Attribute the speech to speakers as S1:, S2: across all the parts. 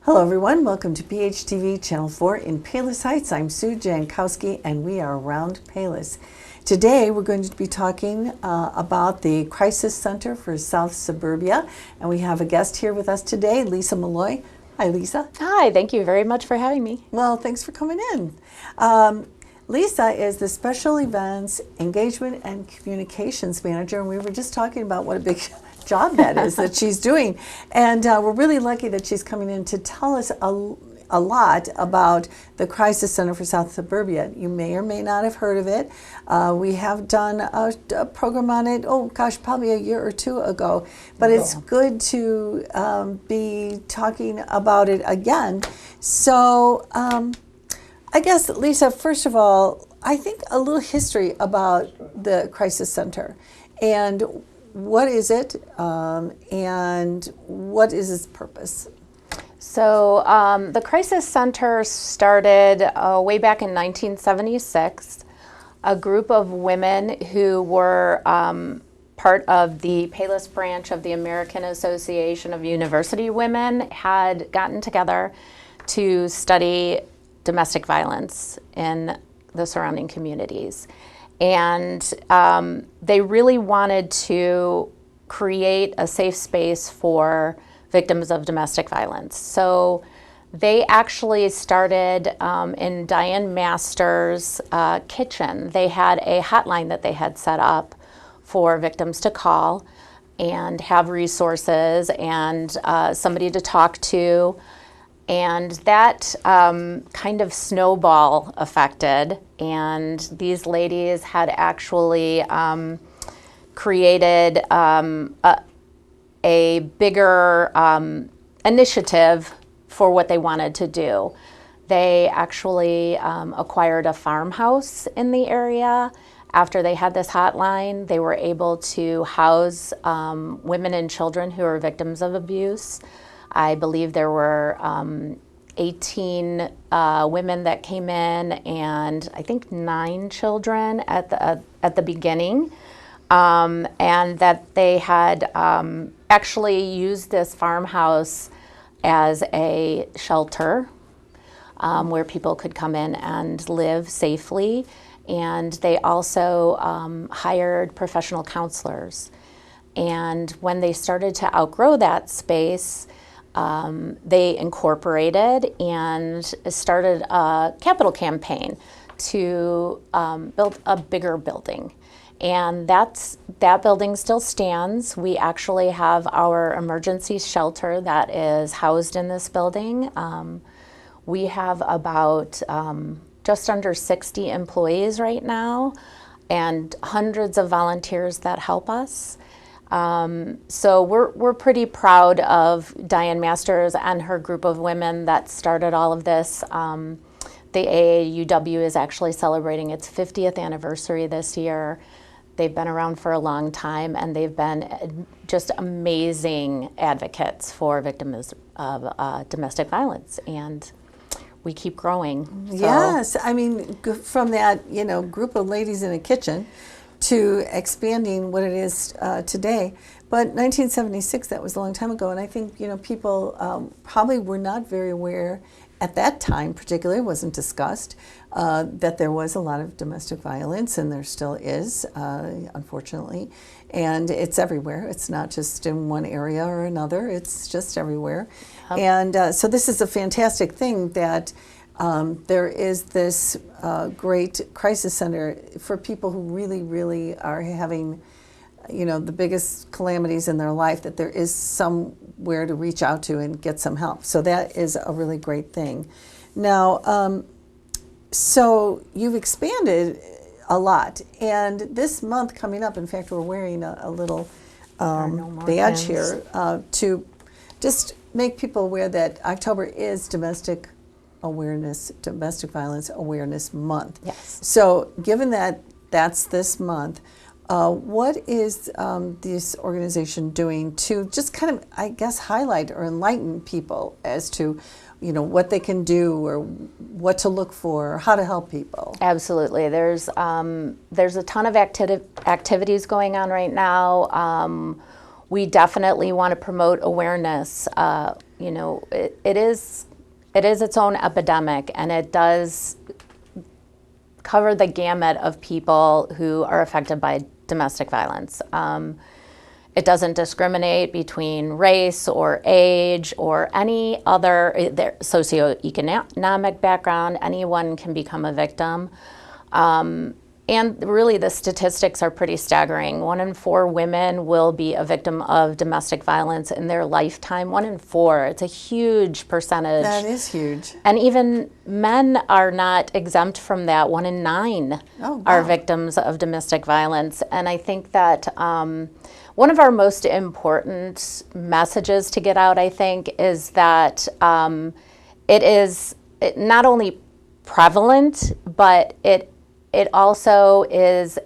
S1: Hello everyone, welcome to PHTV Channel 4 in Palos Heights. I'm Sue Jankowski and we are around Palos. Today we're going to be talking about the Crisis Center for South Suburbia, and we have a guest here with us today, Lisa Malloy. Hi Lisa.
S2: Hi, thank you very much for having me.
S1: Well, thanks for coming in. Lisa is the Special Events Engagement and Communications Manager, and we were just talking about what a big job that is that she's doing. And we're really lucky that she's coming in to tell us a lot about the Crisis Center for South Suburbia. You may or may not have heard of it. We have done a program on it, oh gosh, probably a year or two ago. But it's good to be talking about it again. So I guess, Lisa, first of all, I think a little history about the Crisis Center. And what is it, and what is its purpose?
S2: So the Crisis Center started way back in 1976. A group of women who were part of the Palos branch of the American Association of University Women had gotten together to study domestic violence in the surrounding communities. And they really wanted to create a safe space for victims of domestic violence. So they actually started in Diane Masters' kitchen. They had a hotline that they had set up for victims to call and have resources and somebody to talk to. And that kind of snowball affected, and these ladies had actually created a bigger initiative for what they wanted to do. They actually acquired a farmhouse in the area. After they had this hotline, they were able to house women and children who are victims of abuse. I believe there were 18 women that came in, and I think 9 children at the beginning, and that they had actually used this farmhouse as a shelter where people could come in and live safely. And they also hired professional counselors. And when they started to outgrow that space, they incorporated and started a capital campaign to build a bigger building. And that building still stands. We actually have our emergency shelter that is housed in this building. We have about just under 60 employees right now and hundreds of volunteers that help us. So we're pretty proud of Diane Masters and her group of women that started all of this. The AAUW is actually celebrating its 50th anniversary this year. They've been around for a long time, and they've been just amazing advocates for victims of domestic violence, and we keep growing. So.
S1: Yes, I mean, from that group of ladies in a kitchen to expanding what it is today. But 1976, that was a long time ago, and I think people probably were not very aware at that time, particularly, wasn't discussed, that there was a lot of domestic violence, and there still is, unfortunately, and it's everywhere. It's not just in one area or another, it's just everywhere. Yep. And so this is a fantastic thing that there is this great crisis center for people who really, really are having, the biggest calamities in their life, that there is somewhere to reach out to and get some help. So that is a really great thing. Now, so you've expanded a lot, and this month coming up, in fact, we're wearing a little badge here to just make people aware that October is Domestic Violence Awareness Month.
S2: Yes.
S1: So given that that's this month, what is this organization doing to just kind of, I guess, highlight or enlighten people as to, what they can do or what to look for, or how to help people?
S2: Absolutely. There's a ton of activities going on right now. We definitely want to promote awareness it is its own epidemic, and it does cover the gamut of people who are affected by domestic violence. It doesn't discriminate between race or age or any other socioeconomic background. Anyone can become a victim. And really, the statistics are pretty staggering. 1 in 4 women will be a victim of domestic violence in their lifetime. 1 in 4. It's a huge percentage.
S1: That is huge.
S2: And even men are not exempt from that. 1 in 9 are victims of domestic violence. And I think that one of our most important messages to get out, I think, is that it is not only prevalent, but it also is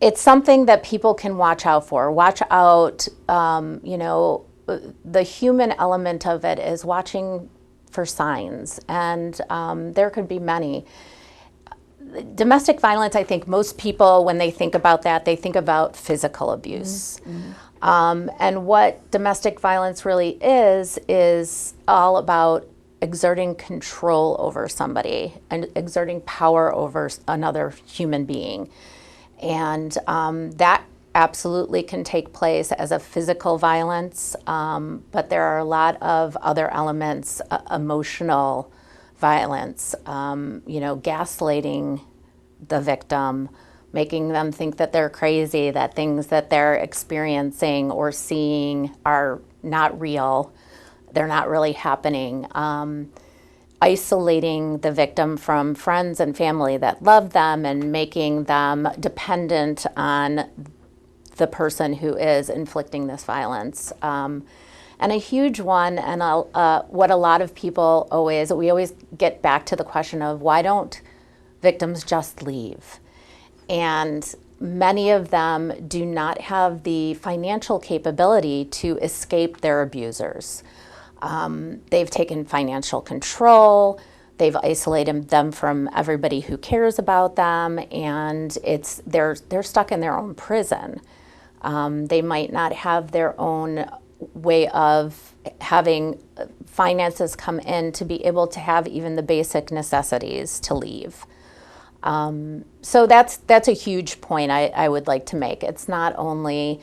S2: it's something that people can watch out for. Watch out, the human element of it is watching for signs, and there could be many. Domestic violence, I think most people, when they think about that, they think about physical abuse. And what domestic violence really is all about exerting control over somebody and exerting power over another human being. And that absolutely can take place as a physical violence, but there are a lot of other elements, emotional violence, gaslighting the victim, making them think that they're crazy, that things that they're experiencing or seeing are not real. They're not really happening. Isolating the victim from friends and family that love them and making them dependent on the person who is inflicting this violence. And a huge one, and what a lot of people we always get back to the question of, why don't victims just leave? And many of them do not have the financial capability to escape their abusers. They've taken financial control, they've isolated them from everybody who cares about them, and they're stuck in their own prison. They might not have their own way of having finances come in to be able to have even the basic necessities to leave. So that's a huge point I would like to make. It's not only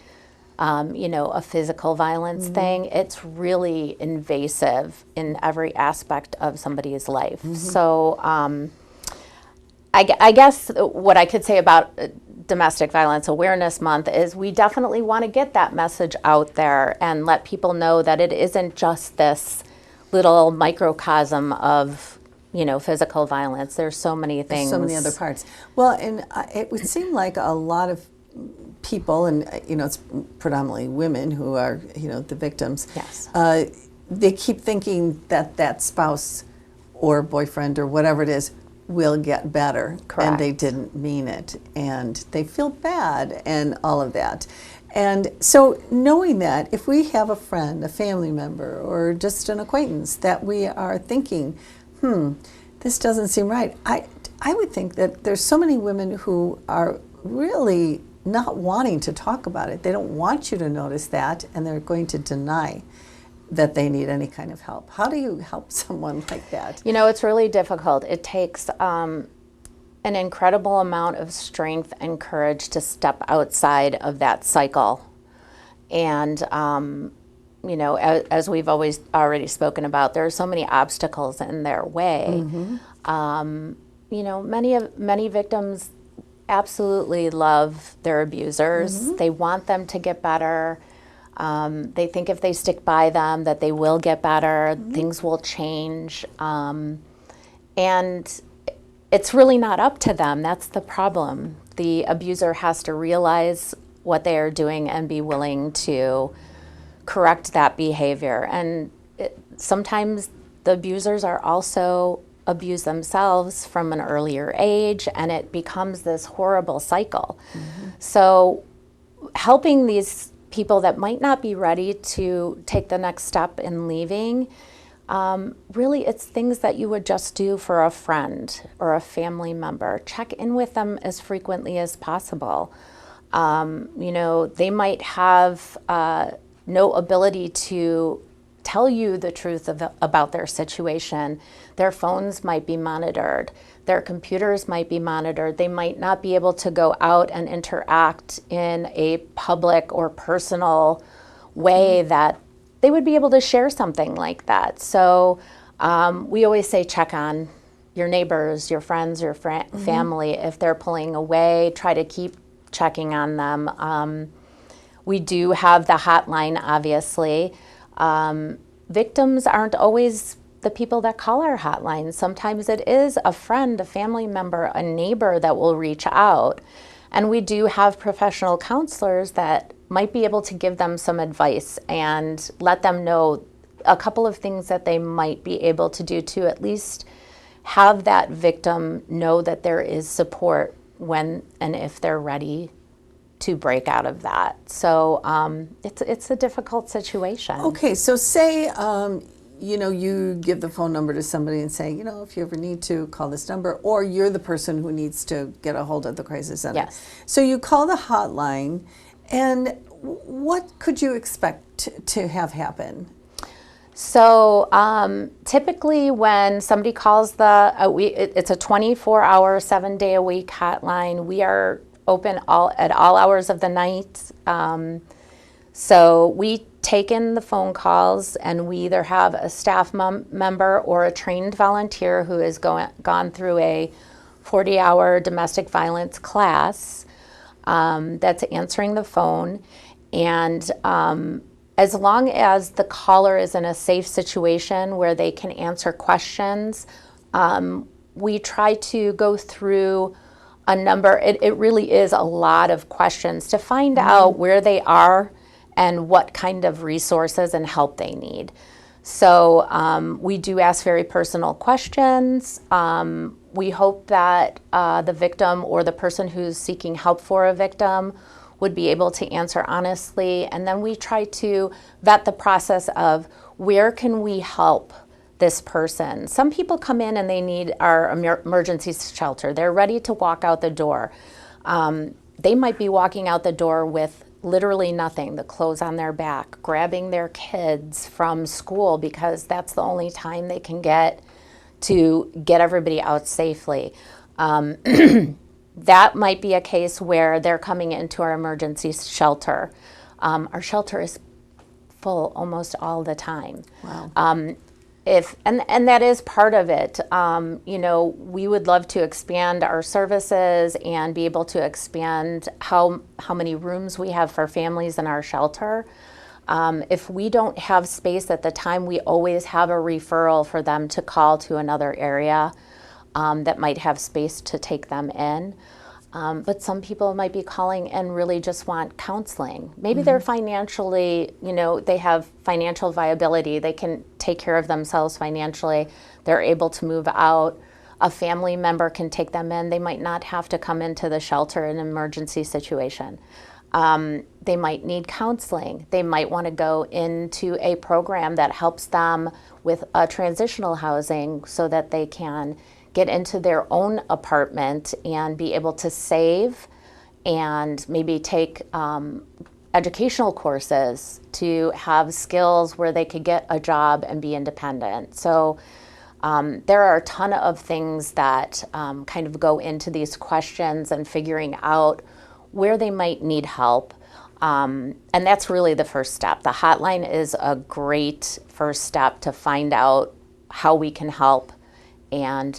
S2: a physical violence thing. It's really invasive in every aspect of somebody's life. So I guess what I could say about Domestic Violence Awareness Month is we definitely want to get that message out there and let people know that it isn't just this little microcosm of physical violence. There's so many things.
S1: There's so many other parts. Well, and it would seem like a lot of people, and it's predominantly women who are the victims.
S2: Yes.
S1: They keep thinking that spouse or boyfriend or whatever it is will get better.
S2: Correct.
S1: And they didn't mean it, and they feel bad and all of that. And so knowing that, if we have a friend, a family member, or just an acquaintance that we are thinking, this doesn't seem right, I would think that there's so many women who are really not wanting to talk about it. They don't want you to notice that, and they're going to deny that they need any kind of help. How do you help someone like that?
S2: It's really difficult. It takes an incredible amount of strength and courage to step outside of that cycle. And, as we've already spoken about, there are so many obstacles in their way. Many victims absolutely love their abusers. They want them to get better. They think if they stick by them that they will get better, things will change. And it's really not up to them. That's the problem. The abuser has to realize what they are doing and be willing to correct that behavior. And sometimes the abusers are also abuse themselves from an earlier age, and it becomes this horrible cycle. So helping these people that might not be ready to take the next step in leaving, really it's things that you would just do for a friend or a family member. Check in with them as frequently as possible. They might have no ability to tell you the truth about their situation. Their phones might be monitored. Their computers might be monitored. They might not be able to go out and interact in a public or personal way that they would be able to share something like that. So we always say check on your neighbors, your friends, your family. If they're pulling away, try to keep checking on them. We do have the hotline, obviously. Victims aren't always the people that call our hotline. Sometimes it is a friend, a family member, a neighbor that will reach out. And we do have professional counselors that might be able to give them some advice and let them know a couple of things that they might be able to do to at least have that victim know that there is support when and if they're ready to break out of that. So it's a difficult situation.
S1: Okay, so say you give the phone number to somebody and say, if you ever need to, call this number, or you're the person who needs to get a hold of the crisis center.
S2: Yes.
S1: So you call the hotline, and what could you expect to have happen?
S2: So typically when somebody calls it's a 24-hour, 7-day-a-week hotline. We are open at all hours of the night. So we take in the phone calls, and we either have a staff member or a trained volunteer who has gone through a 40-hour domestic violence class that's answering the phone. And as long as the caller is in a safe situation where they can answer questions, we try to go through a number. It really is a lot of questions to find out where they are and what kind of resources and help they need. So we do ask very personal questions. We hope that the victim or the person who's seeking help for a victim would be able to answer honestly. And then we try to vet the process of where can we help this person. Some people come in and they need our emergency shelter. They're ready to walk out the door. They might be walking out the door with literally nothing, the clothes on their back, grabbing their kids from school because that's the only time they can get to get everybody out safely. That might be a case where they're coming into our emergency shelter. Our shelter is full almost all the time.
S1: Wow.
S2: And that is part of it. We would love to expand our services and be able to expand how many rooms we have for families in our shelter. If we don't have space at the time, we always have a referral for them to call to another area that might have space to take them in. But some people might be calling and really just want counseling. Maybe they're financially, they have financial viability. They can take care of themselves financially. They're able to move out. A family member can take them in. They might not have to come into the shelter in an emergency situation. They might need counseling. They might want to go into a program that helps them with transitional housing so that they can get into their own apartment and be able to save and maybe take educational courses to have skills where they could get a job and be independent. So there are a ton of things that kind of go into these questions and figuring out where they might need help. And that's really the first step. The hotline is a great first step to find out how we can help. And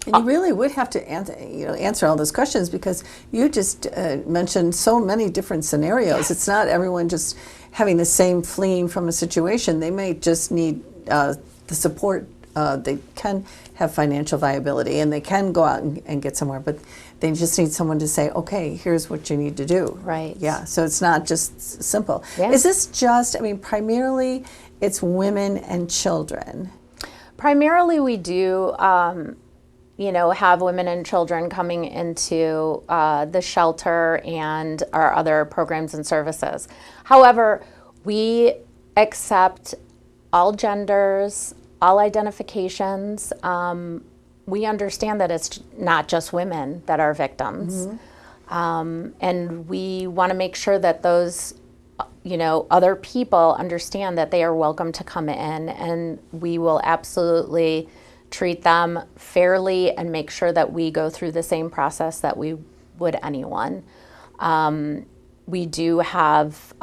S1: you really would have to answer all those questions because you just mentioned so many different scenarios.
S2: Yes.
S1: It's not everyone just having the same fleeing from a situation. They may just need the support. They can have financial viability and they can go out and get somewhere, but they just need someone to say, okay, here's what you need to do.
S2: Right.
S1: Yeah, so it's not just simple.
S2: Yeah.
S1: Is this just, primarily it's women and children?
S2: Primarily, we do, have women and children coming into the shelter and our other programs and services. However, we accept all genders, all identifications. We understand that it's not just women that are victims. And we want to make sure that those other people understand that they are welcome to come in, and we will absolutely treat them fairly and make sure that we go through the same process that we would anyone. We do have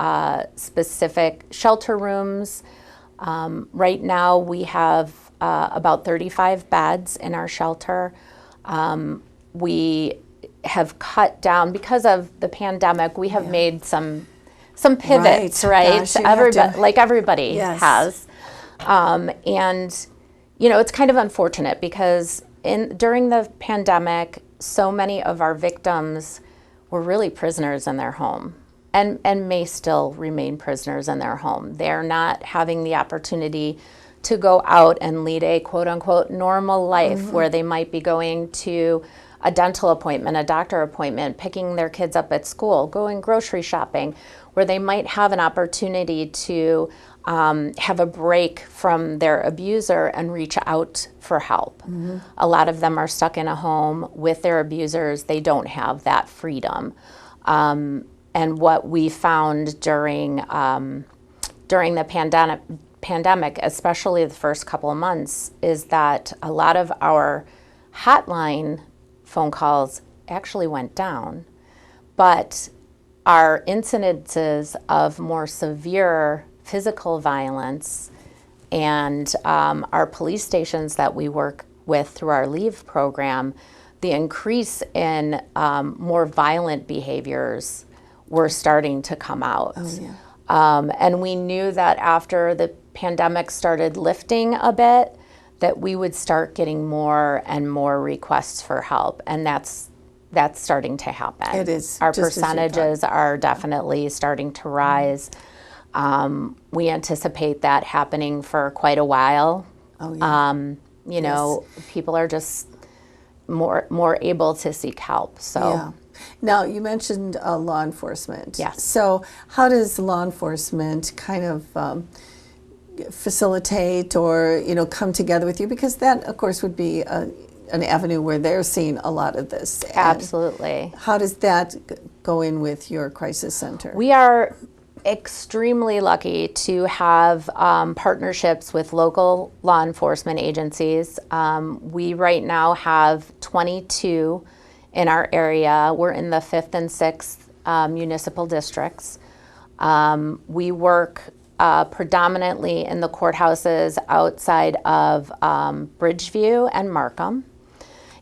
S2: specific shelter rooms. Right now we have about 35 beds in our shelter. We have cut down, because of the pandemic, we have made some pivots, right?
S1: Gosh,
S2: Like everybody
S1: Yes.
S2: has. And, it's kind of unfortunate because during the pandemic, so many of our victims were really prisoners in their home and may still remain prisoners in their home. They're not having the opportunity to go out and lead a quote unquote normal life where they might be going to a dental appointment, a doctor appointment, picking their kids up at school, going grocery shopping, where they might have an opportunity to have a break from their abuser and reach out for help. A lot of them are stuck in a home with their abusers. They don't have that freedom. And what we found during the pandemic, especially the first couple of months, is that a lot of our hotline phone calls actually went down, but our incidences of more severe physical violence and our police stations that we work with through our LEAVE program, the increase in more violent behaviors were starting to come out. And we knew that after the pandemic started lifting a bit, that we would start getting more and more requests for help, and that's starting to happen.
S1: It is.
S2: Our
S1: just as you thought.
S2: percentages are definitely starting to rise. We anticipate that happening for quite a while. People are just more able to seek help. So.
S1: Yeah. Now, you mentioned law enforcement.
S2: Yes.
S1: So how does law enforcement kind of facilitate or, come together with you? Because that, of course, would be an avenue where they're seeing a lot of this. And
S2: absolutely.
S1: how does that go in with your crisis center?
S2: We are extremely lucky to have partnerships with local law enforcement agencies. We right now have 22 in our area. We're in the 5th and 6th municipal districts. We work predominantly in the courthouses outside of Bridgeview and Markham.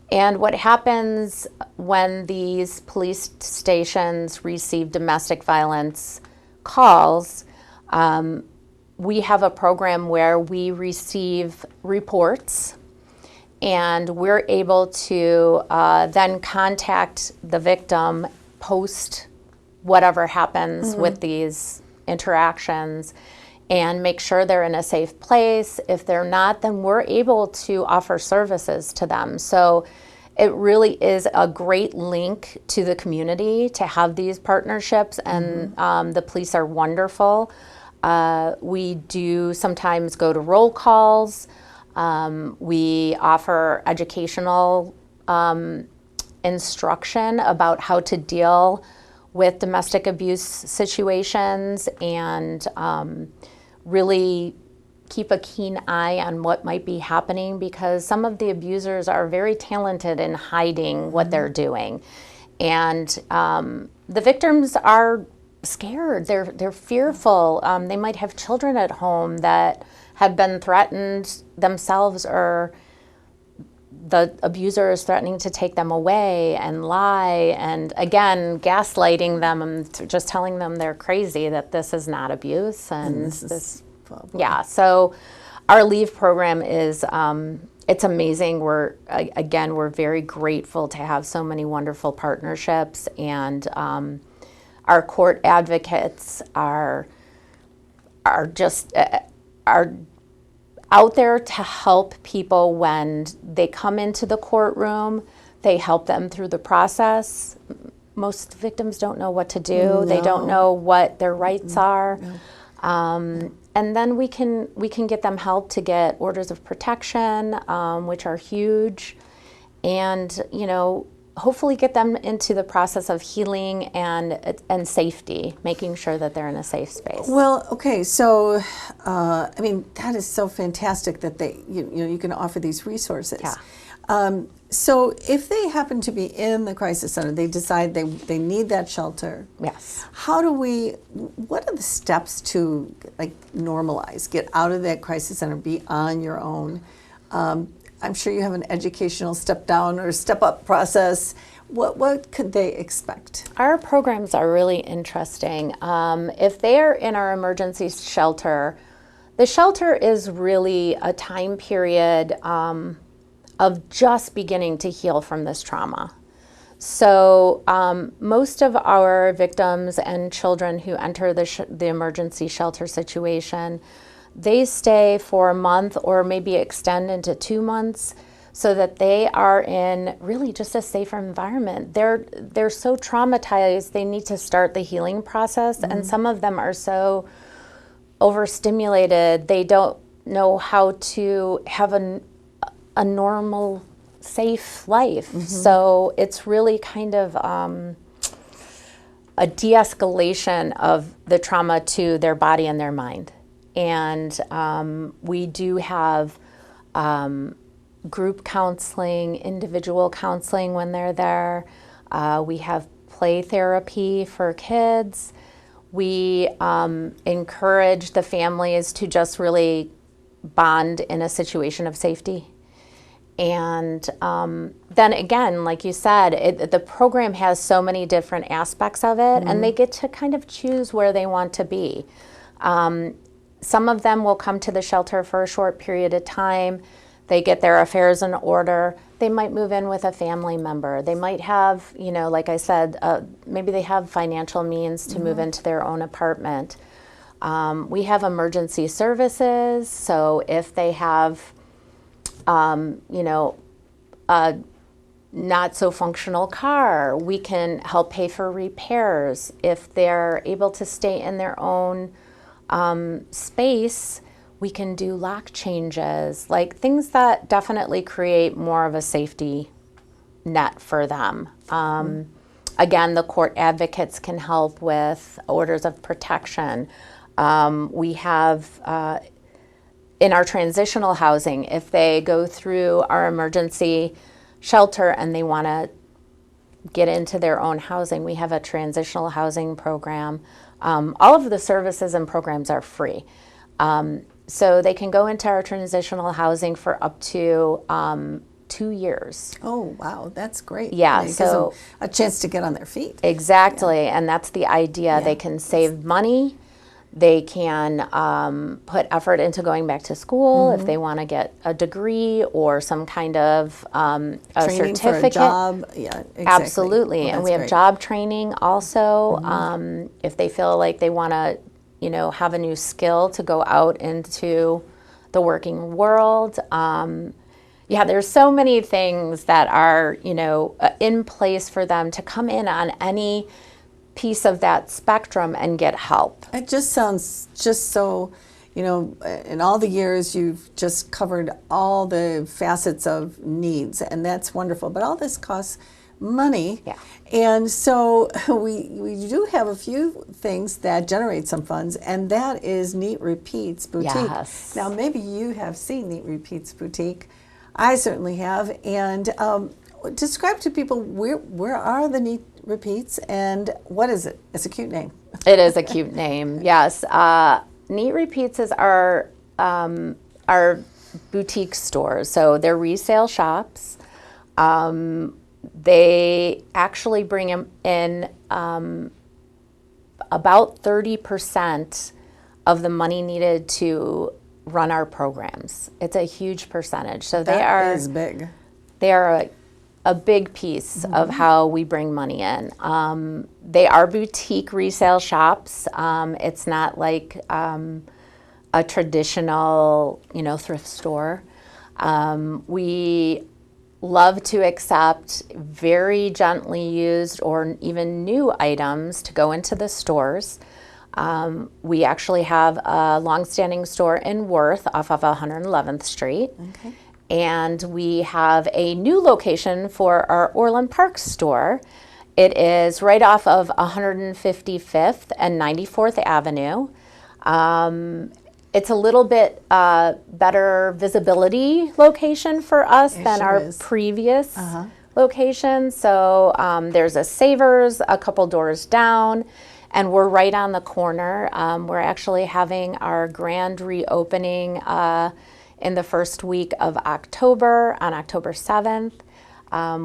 S2: And what happens when these police stations receive domestic violence calls, we have a program where we receive reports, and we're able to then contact the victim post whatever happens with these interactions and make sure they're in a safe place. If they're not, then we're able to offer services to them. So it really is a great link to the community to have these partnerships, and the police are wonderful. We do sometimes go to roll calls. We offer educational instruction about how to deal with domestic abuse situations, and really keep a keen eye on what might be happening, because some of the abusers are very talented in hiding what they're doing. And the victims are scared, they're fearful. They might have children at home that have been threatened themselves, or the abuser is threatening to take them away and lie, and again, gaslighting them and just telling them they're crazy, that this is not abuse. And
S1: this is
S2: yeah, so our LEAVE program is, it's amazing. We're very grateful to have so many wonderful partnerships, and our court advocates are out there to help people when they come into the courtroom. They help them through the process. Most victims don't know what to do.
S1: No.
S2: They don't know what their rights are. And then we can get them help to get orders of protection, which are huge. And hopefully get them into the process of healing and safety, making sure that they're in a safe space.
S1: Well, okay, so I mean, that is so fantastic that you can offer these resources.
S2: Yeah.
S1: So if they happen to be in the crisis center, they decide they need that shelter.
S2: Yes.
S1: What are the steps to like normalize, get out of that crisis center, be on your own? I'm sure you have an educational step down or step up process. What could they expect?
S2: Our programs are really interesting. If they're in our emergency shelter, the shelter is really a time period of just beginning to heal from this trauma. So most of our victims and children who enter the emergency shelter situation, they stay for a month or maybe extend into 2 months so that they are in really just a safer environment. They're so traumatized, they need to start the healing process, and some of them are so overstimulated, they don't know how to have a normal, safe life. So it's really kind of a de-escalation of the trauma to their body and their mind. And we do have group counseling, individual counseling when they're there. We have play therapy for kids. We encourage the families to just really bond in a situation of safety. And then again, like you said, the program has so many different aspects of it, and they get to kind of choose where they want to be. Some of them will come to the shelter for a short period of time. They get their affairs in order. They might move in with a family member. They might have, like I said, maybe they have financial means to move into their own apartment. We have emergency services, so if they have a not so functional car, we can help pay for repairs. If they're able to stay in their own space, we can do lock changes, like things that definitely create more of a safety net for them. Again, the court advocates can help with orders of protection. We have in our transitional housing, if they go through our emergency shelter and they want to get into their own housing, we have a transitional housing program. All of the services and programs are free. So they can go into our transitional housing for up to 2 years.
S1: Oh, wow, that's great.
S2: Yeah,
S1: It gives them a chance to get on their feet.
S2: Exactly, and that's the idea. They can save money. They can put effort into going back to school if they want to get a degree or some kind of a
S1: Training
S2: certificate.
S1: for a job. Yeah, exactly.
S2: Absolutely,
S1: Well,
S2: and we have
S1: great.
S2: job training also. If they feel like they want to, have a new skill to go out into the working world. There's so many things that are, in place for them to come in on any piece of that spectrum and get help.
S1: It just sounds just so, in all the years you've just covered all the facets of needs, and that's wonderful. But all this costs money.
S2: Yeah.
S1: And so we do have a few things that generate some funds, and that is Neat Repeats Boutique.
S2: Yes.
S1: Now, maybe you have seen Neat Repeats Boutique. I certainly have. And describe to people where are the Neat Repeats and what is it? It's a cute name.
S2: It is a cute name, yes. Neat Repeats is our boutique stores. So they're resale shops. They actually bring in about 30% of the money needed to run our programs. It's a huge percentage. So
S1: That is big.
S2: They are a big piece of how we bring money in. They are boutique resale shops. It's not like a traditional, thrift store. We love to accept very gently used or even new items to go into the stores. We actually have a longstanding store in Worth off of 111th Street.
S1: Okay.
S2: And we have a new location for our Orland Park store. It is right off of 155th and 94th Avenue. It's a little bit better visibility location for us than
S1: sure
S2: our
S1: is.
S2: previous location. So there's a Savers a couple doors down, and we're right on the corner. We're actually having our grand reopening in the first week of October, on October 7th.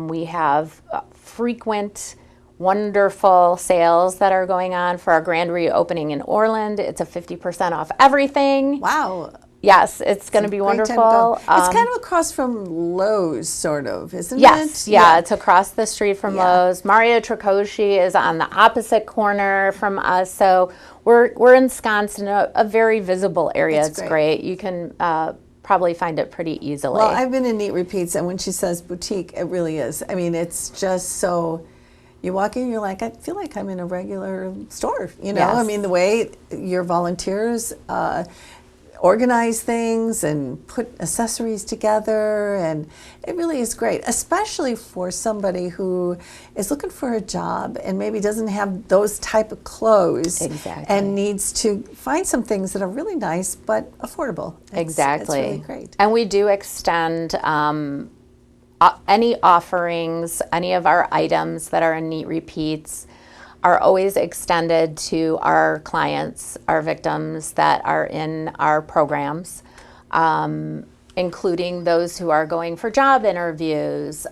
S2: We have frequent wonderful sales that are going on for our grand reopening in Orland. It's a 50% off everything.
S1: Wow.
S2: Yes, it's going to be
S1: Great time to
S2: wonderful.
S1: go. It's kind of across from Lowe's, sort of, isn't
S2: Yes,
S1: it?
S2: yeah, it's across the street from
S1: Yeah.
S2: Lowe's. Mario Tricoci is on the opposite corner from us, so we're ensconced in a very visible area.
S1: That's
S2: It's
S1: great.
S2: great. You can probably find it pretty easily.
S1: Well, I've been in Neat Repeats, and when she says boutique, it really is. I mean, it's just so. You walk in, you're like, I feel like I'm in a regular store. You know,
S2: Yes.
S1: I mean, the way your volunteers organize things and put accessories together, and it really is great, especially for somebody who is looking for a job and maybe doesn't have those type of clothes.
S2: Exactly.
S1: And needs to find some things that are really nice but affordable.
S2: Exactly.
S1: It's really great.
S2: And we do extend any offerings, any of our items that are in Neat Repeats are always extended to our clients, our victims that are in our programs, including those who are going for job interviews.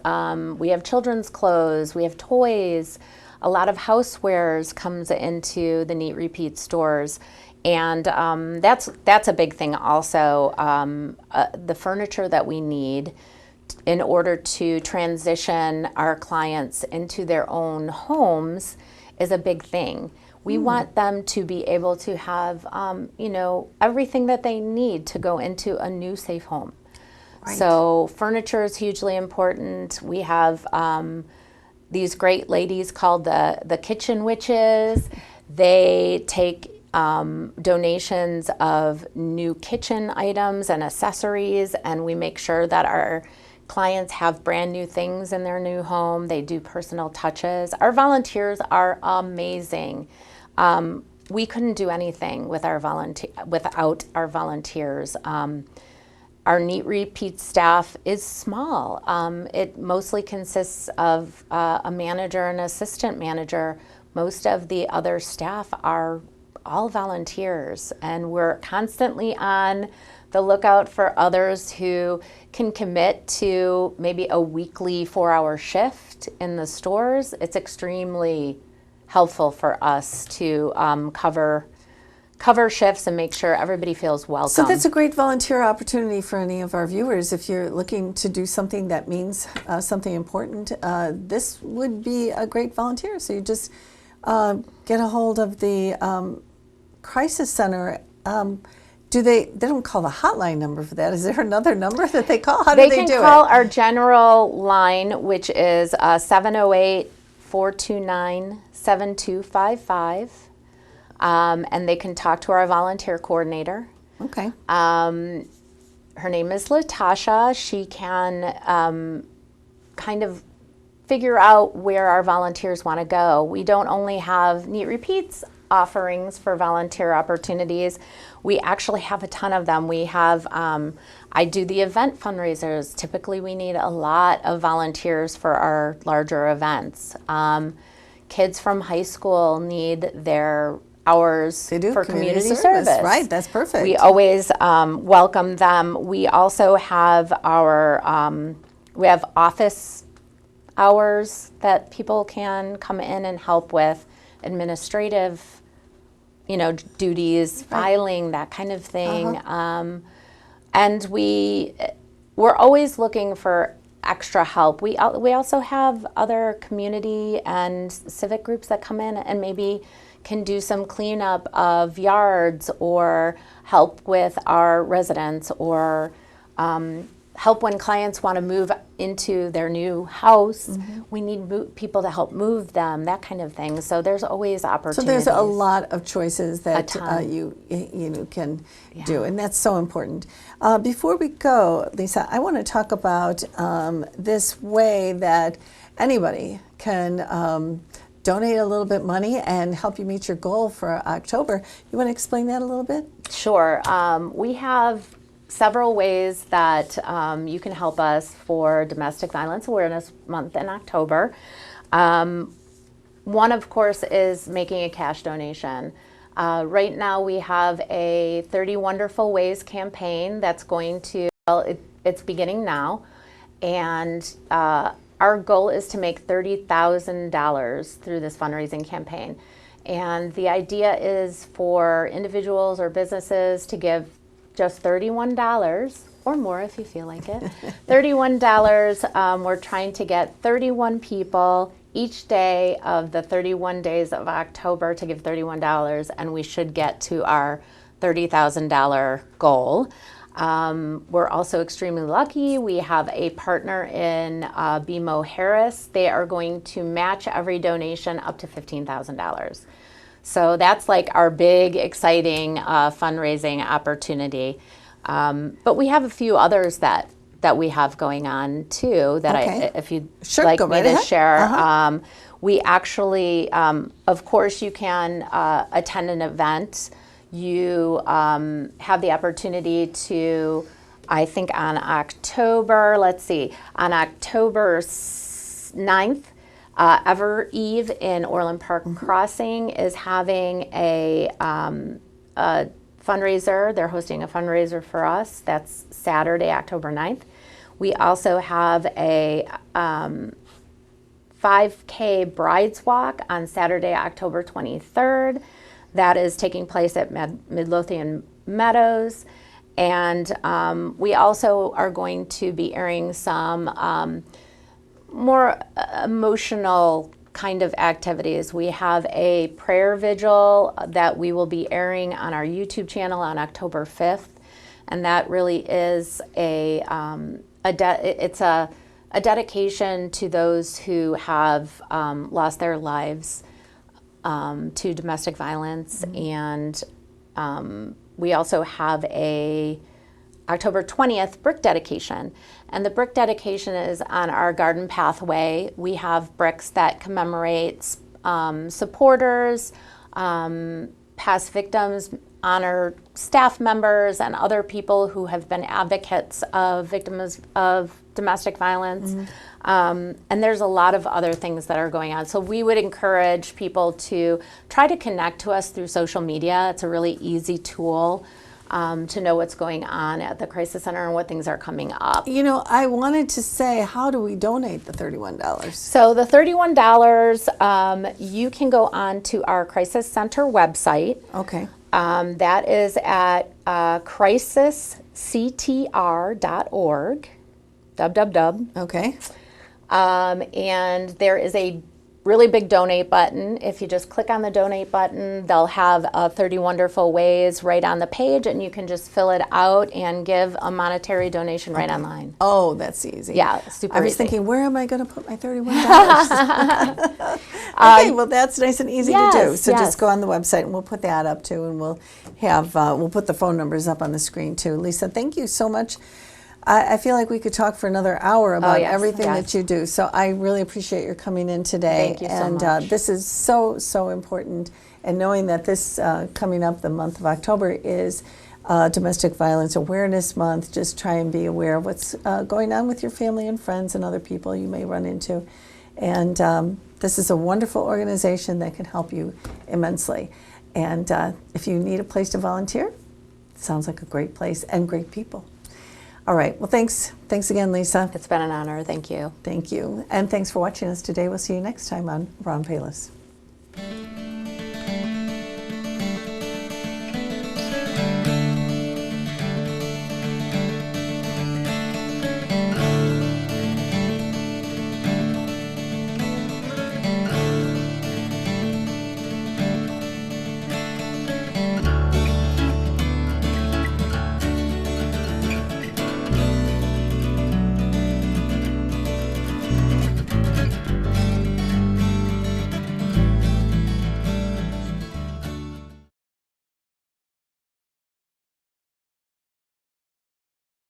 S2: We have children's clothes, we have toys, a lot of housewares comes into the Neat Repeat stores. And that's a big thing also. The furniture that we need in order to transition our clients into their own homes is a big thing. We want them to be able to have, everything that they need to go into a new safe home.
S1: Right.
S2: So furniture is hugely important. We have these great ladies called the Kitchen Witches. They take donations of new kitchen items and accessories, and we make sure that our clients have brand new things in their new home. They do personal touches. Our volunteers are amazing. We couldn't do anything with without our volunteers. Our Neat Repeat staff is small. It mostly consists of a manager and assistant manager. Most of the other staff are all volunteers, and we're constantly on the lookout for others who can commit to maybe a weekly 4-hour shift in the stores. It's extremely helpful for us to cover shifts and make sure everybody feels welcome.
S1: So that's a great volunteer opportunity for any of our viewers. If you're looking to do something that means something important, this would be a great volunteer. So you just get a hold of the crisis center. They don't call the hotline number for that? Is there another number that they call? How do they do it?
S2: They can call our general line, which is 708-429-7255. And they can talk to our volunteer coordinator.
S1: Okay.
S2: Her name is Latasha. She can kind of figure out where our volunteers want to go. We don't only have Neat Repeats offerings for volunteer opportunities. We actually have a ton of them. We have, I do the event fundraisers. Typically we need a lot of volunteers for our larger events. Kids from high school need their hours for community service.
S1: Right, that's perfect.
S2: We always welcome them. We also have we have office hours that people can come in and help with administrative, duties, filing, that kind of thing. And we're always looking for extra help. We also have other community and civic groups that come in and maybe can do some cleanup of yards or help with our residents or help when clients want to move into their new house. We need people to help move them, that kind of thing. So there's always
S1: So
S2: opportunities.
S1: there's a lot of choices that
S2: ton.
S1: you can do, and that's so important. Before we go, Lisa, I want to talk about this way that anybody can donate a little bit money and help you meet your goal for October. You want to explain that a little bit?
S2: Sure. We have several ways that you can help us for Domestic Violence Awareness Month in October. One, of course, is making a cash donation. Right now we have a 30 Wonderful Ways campaign that's going to, it's beginning now, and our goal is to make $30,000 through this fundraising campaign. And the idea is for individuals or businesses to give just $31 or more if you feel like it. $31. We're trying to get 31 people each day of the 31 days of October to give $31, and we should get to our $30,000 goal. We're also extremely lucky. We have a partner in BMO Harris. They are going to match every donation up to $15,000. So that's like our big, exciting fundraising opportunity. But we have a few others that we have going on too that if you'd like me to share. We actually, of course, you can attend an event. You have the opportunity to, I think on October 9th, Ever Eve in Orland Park Crossing is having a fundraiser. They're hosting a fundraiser for us. That's Saturday, October 9th. We also have a 5K Brides Walk on Saturday, October 23rd. That is taking place at Midlothian Meadows. And we also are going to be airing some more emotional kind of activities. We have a prayer vigil that we will be airing on our YouTube channel on October 5th. And that really is it's a dedication to those who have lost their lives to domestic violence. And we also have a October 20th brick dedication. And the brick dedication is on our garden pathway. We have bricks that commemorate supporters, past victims, honor staff members and other people who have been advocates of victims of domestic violence. And there's a lot of other things that are going on. So we would encourage people to try to connect to us through social media. It's a really easy tool to know what's going on at the Crisis Center and what things are coming up.
S1: You know, I wanted to say, how do we donate the $31?
S2: So the $31, you can go on to our Crisis Center website.
S1: Okay.
S2: That is at crisisctr.org, www.
S1: Okay.
S2: And there is a really big donate button. If you just click on the donate button, they'll have 30 Wonderful Ways right on the page, and you can just fill it out and give a monetary donation right online.
S1: Oh, that's easy.
S2: Yeah, super easy.
S1: I was thinking, where am I going to put my $31? Okay, well, that's nice and easy to do. So just go on the website, and we'll put that up too, and we'll put the phone numbers up on the screen too. Lisa, thank you so much. I feel like we could talk for another hour about everything that you do. So I really appreciate your coming in today.
S2: Thank you so much.
S1: This is so, so important. And knowing that this coming up, the month of October, is Domestic Violence Awareness Month, just try and be aware of what's going on with your family and friends and other people you may run into. And this is a wonderful organization that can help you immensely. And if you need a place to volunteer, it sounds like a great place and great people. All right. Well, thanks. Thanks again, Lisa.
S2: It's been an honor. Thank you.
S1: Thank you. And thanks for watching us today. We'll see you next time on Ron Payless.